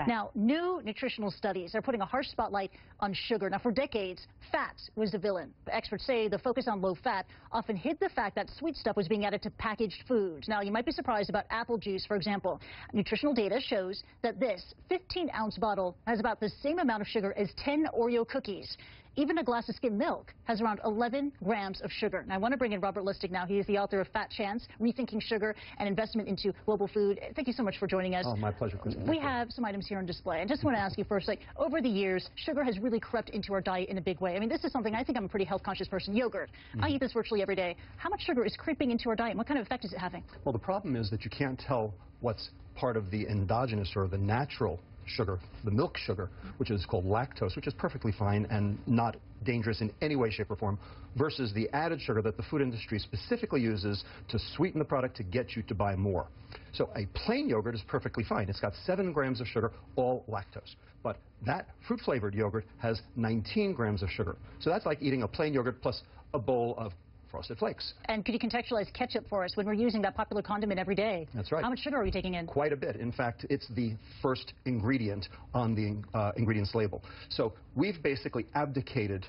Now, new nutritional studies are putting a harsh spotlight on sugar. Now, for decades, fat was the villain. Experts say the focus on low fat often hid the fact that sweet stuff was being added to packaged foods. Now, you might be surprised about apple juice, for example. Nutritional data shows that this 15-ounce bottle has about the same amount of sugar as 10 Oreo cookies. Even a glass of skim milk has around 11 grams of sugar. Now, I want to bring in Robert Lustig now. He is the author of Fat Chance, Rethinking Sugar and Investment into Global Food. Thank you so much for joining us. Oh, my pleasure, Kristie. We have some items here on display. I just want to ask you first, over the years, sugar has really crept into our diet in a big way. I mean, this is something, I think I'm a pretty health-conscious person. Yogurt. I eat this virtually every day. How much sugar is creeping into our diet, and what kind of effect is it having? Well, the problem is that you can't tell what's part of the endogenous or the natural sugar, the milk sugar, which is called lactose, which is perfectly fine and not dangerous in any way, shape, or form, versus the added sugar that the food industry specifically uses to sweeten the product to get you to buy more. So a plain yogurt is perfectly fine. It's got 7 grams of sugar, all lactose. But that fruit-flavored yogurt has 19 grams of sugar. So that's like eating a plain yogurt plus a bowl of Frosted Flakes. And could you contextualize ketchup for us when we're using that popular condiment every day? That's right. How much sugar are we taking in? Quite a bit. In fact, it's the first ingredient on the ingredients label. So we've basically abdicated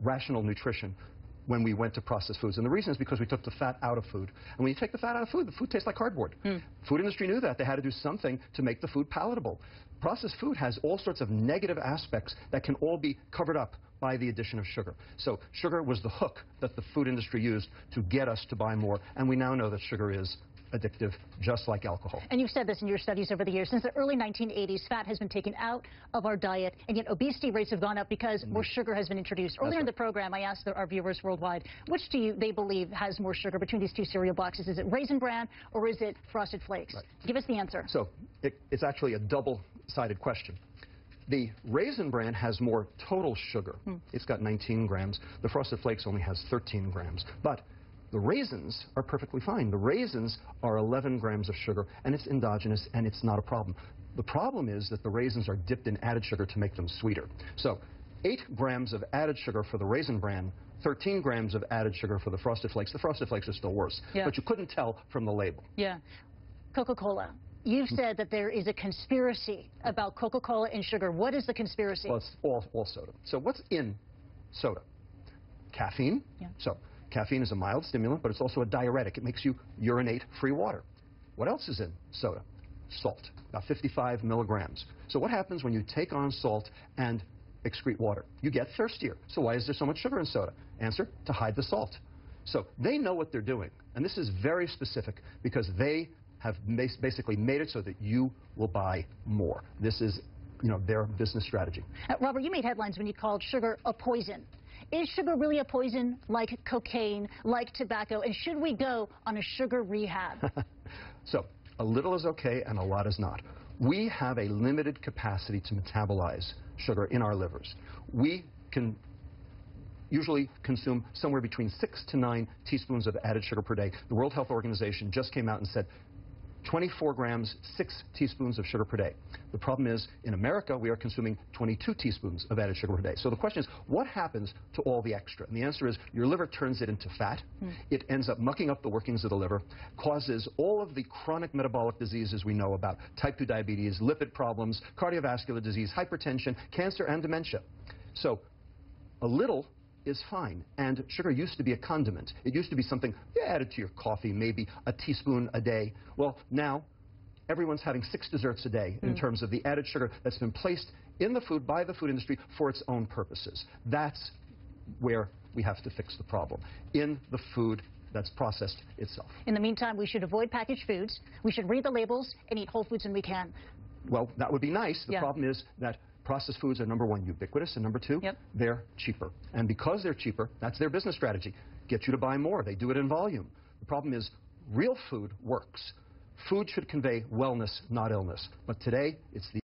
rational nutrition when we went to processed foods. And the reason is because we took the fat out of food. And when you take the fat out of food, the food tastes like cardboard. Food industry knew that. They had to do something to make the food palatable. Processed food has all sorts of negative aspects that can all be covered up by the addition of sugar. So sugar was the hook that the food industry used to get us to buy more. And we now know that sugar is addictive, just like alcohol. And you've said this in your studies over the years. Since the early 1980s, fat has been taken out of our diet, and yet obesity rates have gone up because more sugar has been introduced. Earlier in the program, I asked our viewers worldwide, which do they believe has more sugar between these two cereal boxes? Is it Raisin Bran or is it Frosted Flakes? Right. Give us the answer. So it's actually a double-sided question. The Raisin Bran has more total sugar. It's got 19 grams. The Frosted Flakes only has 13 grams. But the raisins are perfectly fine. The raisins are 11 grams of sugar, and it's endogenous, and it's not a problem. The problem is that the raisins are dipped in added sugar to make them sweeter. So 8 grams of added sugar for the Raisin Bran, 13 grams of added sugar for the Frosted Flakes. The Frosted Flakes are still worse, but you couldn't tell from the label. Yeah. Coca-Cola. You've said that there is a conspiracy about Coca-Cola and sugar. What is the conspiracy? Well, it's all soda. So what's in soda? Caffeine. Yeah. So caffeine is a mild stimulant, but it's also a diuretic. It makes you urinate free water. What else is in soda? Salt, about 55 milligrams. So what happens when you take on salt and excrete water? You get thirstier. So why is there so much sugar in soda? Answer, to hide the salt. So they know what they're doing, and this is very specific because they have basically made it so that you will buy more. This is, their business strategy. Robert, you made headlines when you called sugar a poison. Is sugar really a poison like cocaine, like tobacco, and should we go on a sugar rehab? So a little is okay and a lot is not. We have a limited capacity to metabolize sugar in our livers. We can usually consume somewhere between 6 to 9 teaspoons of added sugar per day. The World Health Organization just came out and said 24 grams, 6 teaspoons of sugar per day. The problem is, in America, we are consuming 22 teaspoons of added sugar per day. So the question is, what happens to all the extra? And the answer is, your liver turns it into fat. It ends up mucking up the workings of the liver, causes all of the chronic metabolic diseases we know about, type 2 diabetes, lipid problems, cardiovascular disease, hypertension, cancer, and dementia. So a little is fine. And sugar used to be a condiment. It used to be something you added to your coffee, maybe a teaspoon a day. Well, now everyone's having 6 desserts a day in terms of the added sugar that's been placed in the food by the food industry for its own purposes. That's where we have to fix the problem, in the food that's processed itself. In the meantime, we should avoid packaged foods. We should read the labels and eat whole foods when we can. Well, that would be nice. The problem is that processed foods are, number one, ubiquitous, and number two, they're cheaper. And because they're cheaper, that's their business strategy. Get you to buy more. They do it in volume. The problem is, real food works. Food should convey wellness, not illness. But today, it's the